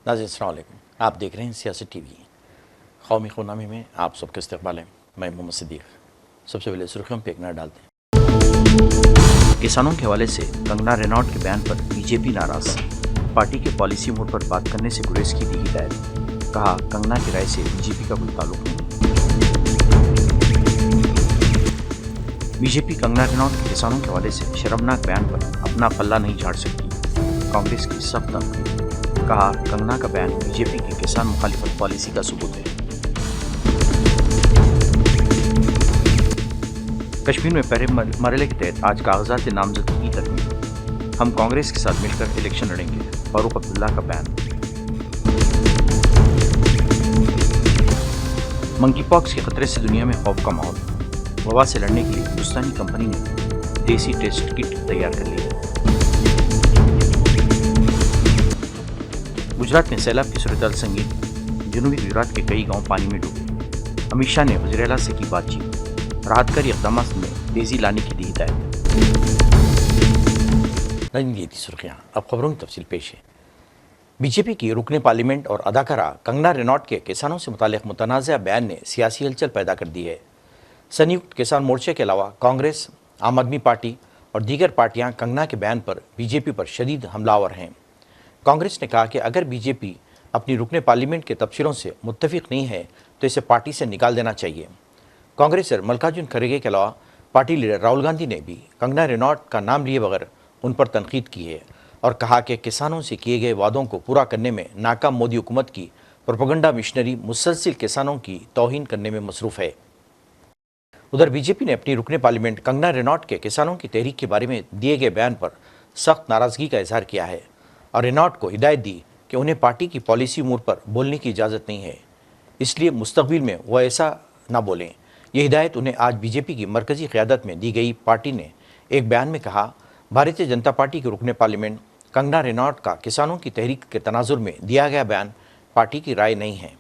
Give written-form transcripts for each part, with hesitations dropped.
नाज़रीन अस्सलाम वालेकुम, आप देख रहे हैं सियासत टीवी। कौमी खुनामी में आप सबका इस्तकबाल है। मैं मोहम्मद सिद्दीक। सबसे पहले सुर्खियों पे एक नज़र डालते हैं। किसानों के हवाले से कंगना रेनॉल्ट के बयान पर बीजेपी नाराज। पार्टी के पॉलिसी मोड पर बात करने से गुरेज की दी हिदायत। कहा कंगना की राय से बीजेपी का कोई ताल्लुक नहीं। बीजेपी कंगना रेनॉल्ट के किसानों के हवाले से शर्मनाक बयान पर अपना पल्ला नहीं झाड़ सकती। कांग्रेस की सख्त तनकीद। कहा कंगना का बयान बीजेपी की किसान मुखालिफत पॉलिसी का सबूत है। कश्मीर में पहले मरहले के तहत आज कागजात नामजदगी की तकमील। हम कांग्रेस के साथ मिलकर इलेक्शन लड़ेंगे, फारूक अब्दुल्ला का बयान। मंकी पॉक्स के खतरे से दुनिया में खौफ का माहौल। वबा से लड़ने के लिए हिंदुस्तानी कंपनी ने देसी टेस्ट किट तैयार कर ली है। गुजरात में सैलाब की सूरत संगीन। जनूबी गुजरात के कई गांव पानी में डूबे। अमित शाह ने वज़ीर आला से की बातचीत। राहतकारी इक़दाम में तेजी लाने की दी हिदायत। ये थी सुर्खियां। अब खबरों की तफसील पेश है। बीजेपी की रुकने पार्लियामेंट और अदाकारा कंगना रेनॉल्ट के किसानों से मुताल्लिक़ मुतनाज़ा बयान ने सियासी हलचल पैदा कर दी है। संयुक्त किसान मोर्चे के अलावा कांग्रेस, आम आदमी पार्टी और दीगर पार्टियां कंगना के बयान पर बीजेपी पर शदीद हमलावर हैं। कांग्रेस ने कहा कि अगर बीजेपी अपनी रुकने पार्लियामेंट के तफसीलों से मुत्तफिक नहीं है तो इसे पार्टी से निकाल देना चाहिए। कांग्रेस मल्लिकार्जुन खड़गे के अलावा पार्टी लीडर राहुल गांधी ने भी कंगना रेनॉल्ट का नाम लिए बगैर उन पर तनकीद की है और कहा कि किसानों से किए गए वादों को पूरा करने में नाकाम मोदी हुकूमत की प्रोपेगेंडा मिशनरी मुसलसिल किसानों की तौहीन करने में मसरूफ़ है। उधर बीजेपी ने अपनी रुकने पार्लियामेंट कंगना रेनॉल्ट के किसानों की तहरीक के बारे में दिए गए बयान पर सख्त नाराज़गी का इजहार किया है और रेनॉल्ट को हिदायत दी कि उन्हें पार्टी की पॉलिसी मोड पर बोलने की इजाज़त नहीं है, इसलिए मुस्तकबिल में वह ऐसा ना बोलें। यह हिदायत उन्हें आज बीजेपी की मरकज़ी क़यादत में दी गई। पार्टी ने एक बयान में कहा, भारतीय जनता पार्टी के रुकने पार्लियामेंट कंगना रेनॉल्ट का किसानों की तहरीक के तनाजुर में दिया गया बयान पार्टी की राय नहीं है।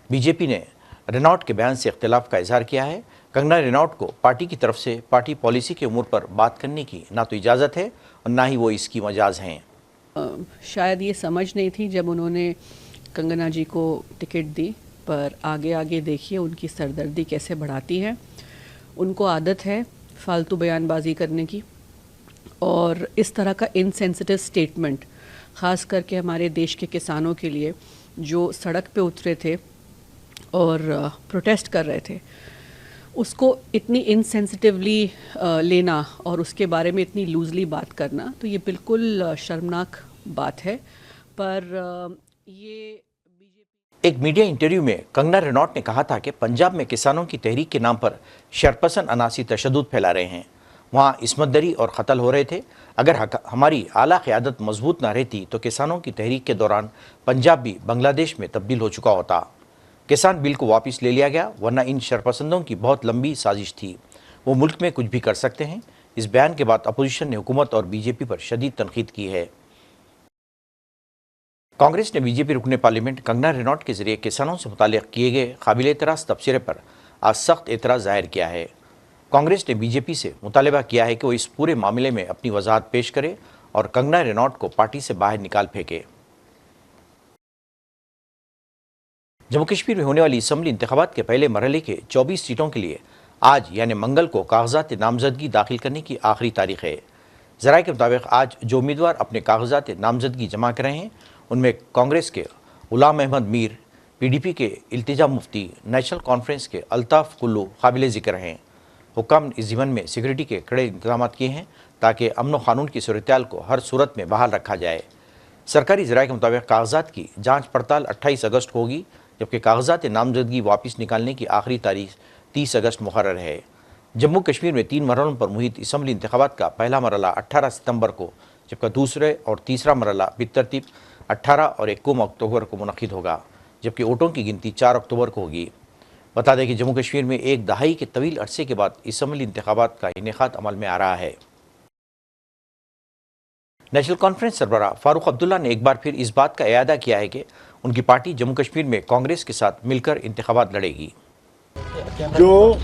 बीजेपी ने रेनॉल्ट के बयान से इख्तिलाफ का इजहार किया है। कंगना रेनॉल्ट को पार्टी की तरफ से पार्टी पॉलिसी के उमूर पर बात करने की ना तो इजाज़त है और ना ही वो इसकी मजाज हैं। शायद ये समझ नहीं थी जब उन्होंने कंगना जी को टिकट दी, पर आगे आगे देखिए उनकी सरदर्दी कैसे बढ़ाती है। उनको आदत है फालतू बयानबाजी करने की और इस तरह का इनसेंसिटिव स्टेटमेंट, ख़ास करके हमारे देश के किसानों के लिए जो सड़क पे उतरे थे और प्रोटेस्ट कर रहे थे, उसको इतनी इनसेंसिटिवली लेना और उसके बारे में इतनी लूजली बात करना, तो ये बिल्कुल शर्मनाक बात है। पर ये एक मीडिया इंटरव्यू में कंगना रेनॉल्ट ने कहा था कि पंजाब में किसानों की तहरीक के नाम पर शरपसंद अनासी तशद्दुद फैला रहे हैं, वहाँ इस्मतदरी और कत्ल हो रहे थे। अगर हमारी आला क़यादत मजबूत ना रहती तो किसानों की तहरीक के दौरान पंजाब भी बांग्लादेश में तब्दील हो चुका होता। किसान बिल को वापस ले लिया गया, वरना इन शरपसंदों की बहुत लंबी साजिश थी। वो मुल्क में कुछ भी कर सकते हैं। इस बयान के बाद अपोजिशन ने हुकूमत और बीजेपी पर शदीद तनकीद की है। कांग्रेस ने बीजेपी रुकने पार्लियामेंट कंगना रेनॉल्ट के जरिए किसानों से मुताल्लिक़ किए गए काबिल एतराज़ तबसरे पर आज सख्त एतराज़ ज़ाहिर किया है। कांग्रेस ने बीजेपी से मुतालबा किया है कि वो इस पूरे मामले में अपनी वजाहत पेश करे और कंगना रेनॉल्ट को पार्टी से बाहर निकाल फेंके। जम्मू कश्मीर में होने वाली असम्बली इंतखाबात के पहले मरहले के 24 सीटों के लिए आज यानी मंगल को कागजात नामजदगी दाखिल करने की आखिरी तारीख है। ज़राए के मुताबिक आज जो उम्मीदवार अपने कागजात नामजदगी जमा कर रहे हैं उनमें कांग्रेस के गुलाम अहमद मीर, PDP के इल्तिजा मुफ्ती, नेशनल कॉन्फ्रेंस के अल्ताफ़ कुल्लू काबिल ज़िक्र हैं। हुक्म इस ज़िमन में सिक्योरिटी के कड़े इंतजाम किए हैं ताकि अमन व क़ानून की सूरत को हर सूरत में बहाल रखा जाए। सरकारी ज़राए के मुताबिक कागजात की जाँच पड़ताल 28 अगस्त को होगी, जबकि कागजात नामजदगी वापस निकालने की आखिरी तारीख 30 अगस्त मुकर्रर है। जम्मू कश्मीर में 3 मरहलों पर मुहित असम्बली इंतखाबात का पहला मरहला 18 सितंबर को, जबकि दूसरे और तीसरा मरहला बितरतीब 18 और 21 अक्टूबर को मुनक़िद होगा, जबकि वोटों की गिनती 4 अक्टूबर को होगी। बता दें कि जम्मू कश्मीर में एक दहाई के तवील अरसे के बाद असम्बली इंतखाबात का इनेकाद अमल में आ रहा है। नेशनल कॉन्फ्रेंस सरबराह फारूक अब्दुल्ला ने एक बार फिर इस बात का इयादा किया है कि उनकी पार्टी जम्मू कश्मीर में कांग्रेस के साथ मिलकर इंतखाबात लड़ेगी। जो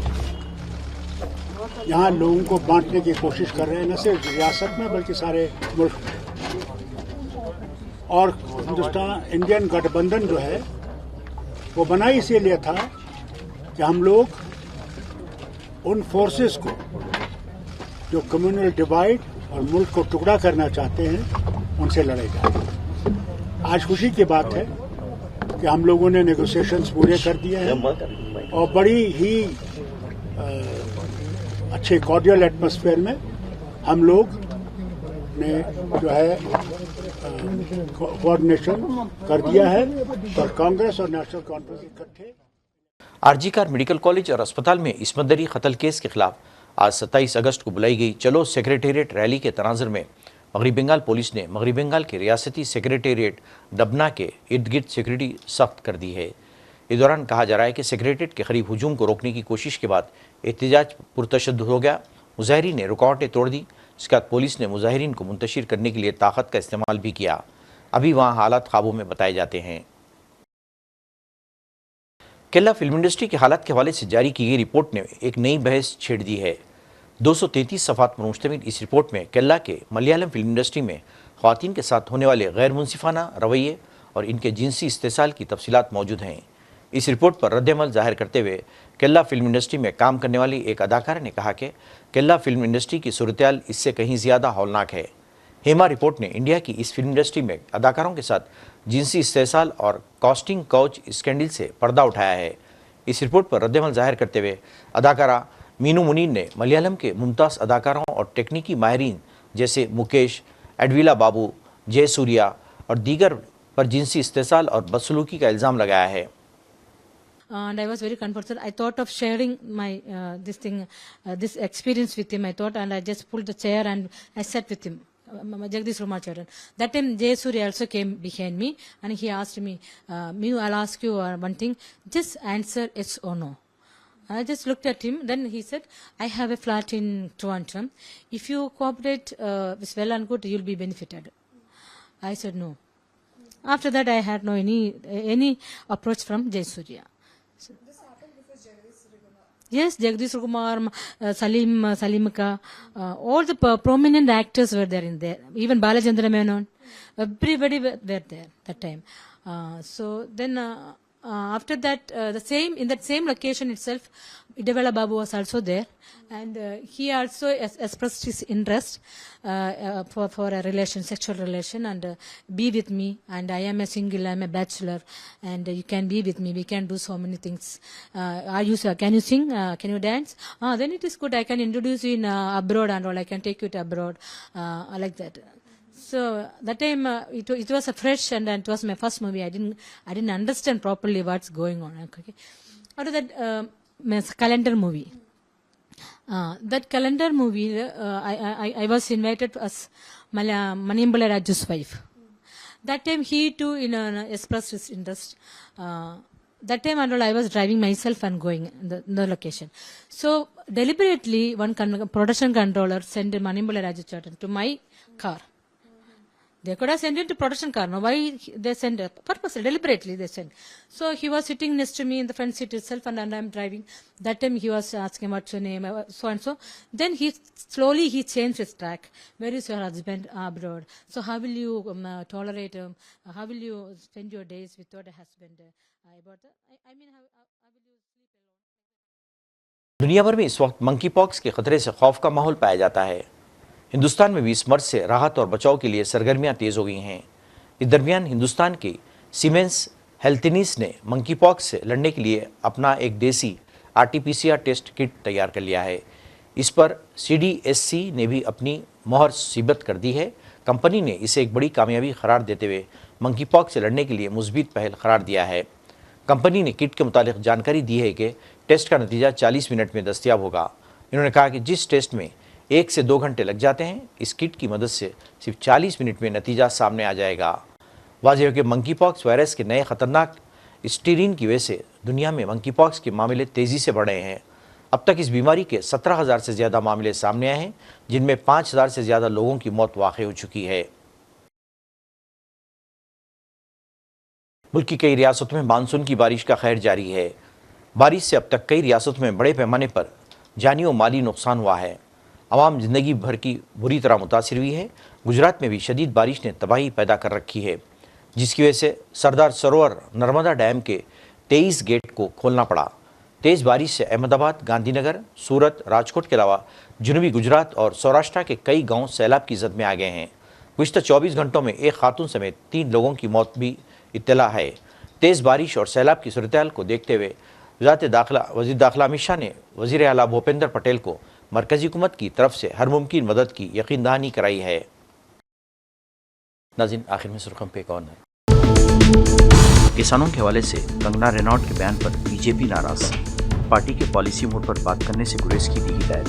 यहाँ लोगों को बांटने की कोशिश कर रहे हैं, न सिर्फ रियासत में बल्कि सारे मुल्क में, और हिंदुस्तान इंडियन गठबंधन जो है वो बना इसीलिए था कि हम लोग उन फोर्सेस को जो कम्युनल डिवाइड और मुल्क को टुकड़ा करना चाहते हैं उनसे लड़े जाए। आज खुशी की बात है कि हम लोगों ने नेगोशिएशंस पूरे कर दिए हैं और बड़ी ही अच्छे कॉर्डियल एटमॉस्फेयर में हम लोग ने जो है कोऑर्डिनेशन कर दिया है और कांग्रेस और नेशनल कॉन्फ्रेंस इकट्ठे। आरजी कार मेडिकल कॉलेज और अस्पताल में इस्मत-दरी कत्ल केस के खिलाफ आज 27 अगस्त को बुलाई गई चलो सेक्रेटेरिएट रैली के तनाजुर में मगरबी बंगाल पुलिस ने मगरबी बंगाल के रियासती सेक्रेटेरिएट डबना के इर्द गिर्द सिक्योरिटी सख्त कर दी है। इस दौरान कहा जा रहा है कि सेक्रेटेरिएट के करीब हुजूम को रोकने की कोशिश के बाद एहतजाज पुरतशद्दुद हो गया। मुजाहिरीन ने रुकावटें तोड़ दी, जिसके बाद पुलिस ने मुजाहिरीन को मुंतशिर करने के लिए ताकत का इस्तेमाल भी किया। अभी वहाँ हालात काबू में बताए जाते हैं। केरला फिल्म इंडस्ट्री की हालत के हवाले से जारी की गई रिपोर्ट ने एक नई बहस छेड़ दी है। 233 सफ़ात पर मुश्तमिल इस रिपोर्ट में केरला के मलयालम फिल्म इंडस्ट्री में ख़वातीन के साथ होने वाले गैर मुनसिफाना रवैये और इनके जिनसी इस्तेसाल की तफसीलात मौजूद हैं। इस रिपोर्ट पर रद्द-ए-अमल ज़ाहिर करते हुए केरला फिल्म इंडस्ट्री में काम करने वाली एक अदाकारा ने कहा कि केरला फिल्म इंडस्ट्री की सूरत-ए-हाल इससे कहीं ज़्यादा हौलनाक है। हेमा रिपोर्ट ने इंडिया की इस फिल्म इंडस्ट्री में अदाकारों के साथ जिनसी इस्तेसाल और कास्टिंग काउच स्कैंडल से पर्दा उठाया है। इस रिपोर्ट पर रद्द-ए-अमल ज़ाहिर करते हुए अदाकारा मीनू मुनीर ने मलयालम के मुमताज़ अदाकारों और टेक्निकी माहिरीन जैसे मुकेश, एडविला बाबू, जय सूर्या और दीगर पर जिनसी इस्तेसाल और बदसलूकी का इल्ज़ाम लगाया है। And I was very confused. I thought of sharing my this experience with him. I thought, and I just pulled the chair and I sat with him, Jagdish Rumacharan. That time, Jay Surya also came behind me and he asked me, "Miu, I'll ask you one thing. Just answer yes or no." I just looked at him. Then he said, "I have a flat in Toronto. If you cooperate with well and good, you'll be benefited." I said no. After that, I had no any approach from Jay Surya. Yes, Jagdish Kumar, Salimka, all the prominent actors were there in there. Even Balachandra Menon, everybody were there that time. So then after that, in that same location itself, Idewala Babu was also there, and he also expressed his interest for a relation, sexual relation, and be with me. And I am a single, I am a bachelor, and you can be with me. We can do so many things. Can you sing? Can you dance? Then it is good. I can introduce you in abroad and all. I can take you to abroad, like that. So that time it was a fresh and it was my first movie. I didn't understand properly what's going on. Okay. After that, calendar movie. That calendar movie, I was invited as Manimbala Raju's wife. That time he too expressed his interest. That time and all, I was driving myself and going in the location. So deliberately, one production controller sent Manimbala Raju to my car. They could have sent it to production car. No, why they sent it? Purposely, deliberately they sent. So he was sitting next to me in the front seat itself, and I'm driving. That time he was asking what's your name, so and so. Then he slowly changed his track. Where is your husband? Abroad. So how will you tolerate him? How will you spend your days without a husband? How will you sleep alone? दुनिया भर में इस वक्त monkey pox के खतरे से खौफ का माहौल पाया जाता है। हिंदुस्तान में भी इस मर्ज से राहत और बचाव के लिए सरगर्मियां तेज हो गई हैं। इस दरमियान हिंदुस्तान की सीमेंस हेल्थिनीस ने मंकी पॉक्स से लड़ने के लिए अपना एक देसी RT-PCR टेस्ट किट तैयार कर लिया है। इस पर CDSC ने भी अपनी मोहर सीबत कर दी है। कंपनी ने इसे एक बड़ी कामयाबी करार देते हुए मंकी पॉक्स से लड़ने के लिए मुस्बित पहल करार दिया है। कंपनी ने किट के मुतालिक जानकारी दी है कि टेस्ट का नतीजा 40 मिनट में दस्तयाब होगा। इन्होंने कहा कि जिस टेस्ट में 1 से 2 घंटे लग जाते हैं, इस किट की मदद से सिर्फ 40 मिनट में नतीजा सामने आ जाएगा। वाज़ेह है कि मंकी पॉक्स वायरस के नए खतरनाक स्टीरीन की वजह से दुनिया में मंकी पॉक्स के मामले तेज़ी से बढ़ रहे हैं। अब तक इस बीमारी के 17,000 से ज़्यादा मामले सामने आए हैं, जिनमें 5,000 से ज़्यादा लोगों की मौत वाक़ई हो चुकी है। मुल्क की कई रियासतों में मानसून की बारिश का खैर जारी है। बारिश से अब तक कई रियासतों में बड़े पैमाने पर जानी और माली नुकसान हुआ है। आवाम ज़िंदगी भर की बुरी तरह मुतासिर हुई है। गुजरात में भी शदीद बारिश ने तबाही पैदा कर रखी है। जिसकी वजह से सरदार सरोवर नर्मदा डैम के 23 गेट को खोलना पड़ा। तेज़ बारिश से अहमदाबाद, गांधीनगर, सूरत, राजकोट के अलावा जनूबी गुजरात और सौराष्ट्र के कई गांव सैलाब की जद में आ गए हैं। गुज़िश्ता 24 घंटों में एक खातून समेत 3 लोगों की मौत भी इत्तला है। तेज़ बारिश और सैलाब की सूरत-ए-हाल को देखते हुए वज़ीर दाखिला अमित शाह ने वज़ीर आला भूपेंद्र पटेल को मरकज़ी हुकूमत की तरफ से हर मुमकिन मदद की यकीन दहानी कराई है। नाज़रीन, आखिर में सुर्खियों पे कौन है? किसानों के हवाले से कंगना रेनॉल्ट के बयान पर बीजेपी नाराज, पार्टी के पॉलिसी मोड पर बात करने से गुरेज की दी हिदायत।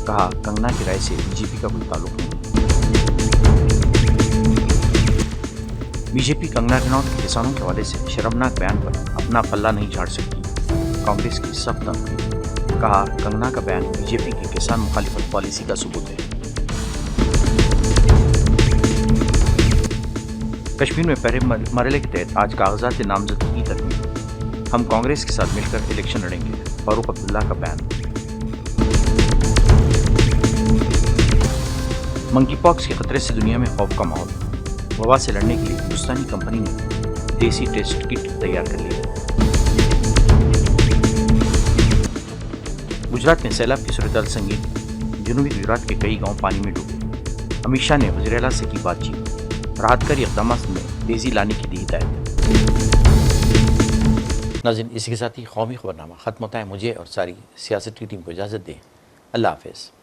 कहा, कंगना की राय से बीजेपी का कोई ताल्लुक नहीं। बीजेपी कंगना रेनॉल्ट के किसानों के हवाले से शर्मनाक बयान पर अपना पल्ला नहीं झाड़ सकती, कांग्रेस की सख्त तनकीद। कहा, कंगना का बयान बीजेपी की किसान मुखालिफत पॉलिसी का सबूत है। कश्मीर में पहले मरहले के तहत आज कागजात नामजदगी की तकमील। हम कांग्रेस के साथ मिलकर इलेक्शन लड़ेंगे, फारूक अब्दुल्ला का बयान। मंकी पॉक्स के खतरे से दुनिया में खौफ का माहौल। वबा से लड़ने के लिए हिंदुस्तानी कंपनी ने देसी टेस्ट किट तैयार कर ली। गुजरात में सैलाब की सूरत-ए-हाल संगीन, जनूबी गुजरात के कई गांव पानी में डूबे। अमित शाह ने वज़ीर आला से की बातचीत, राहतकारी इक़दामात में तेज़ी लाने की दी हिदायत। नाज़रीन, इसी के साथ ही कौमी खबरनामा ख़त्म होता है। मुझे और सारी सियासत की टीम को इजाज़त दें। अल्लाह हाफ़िज़।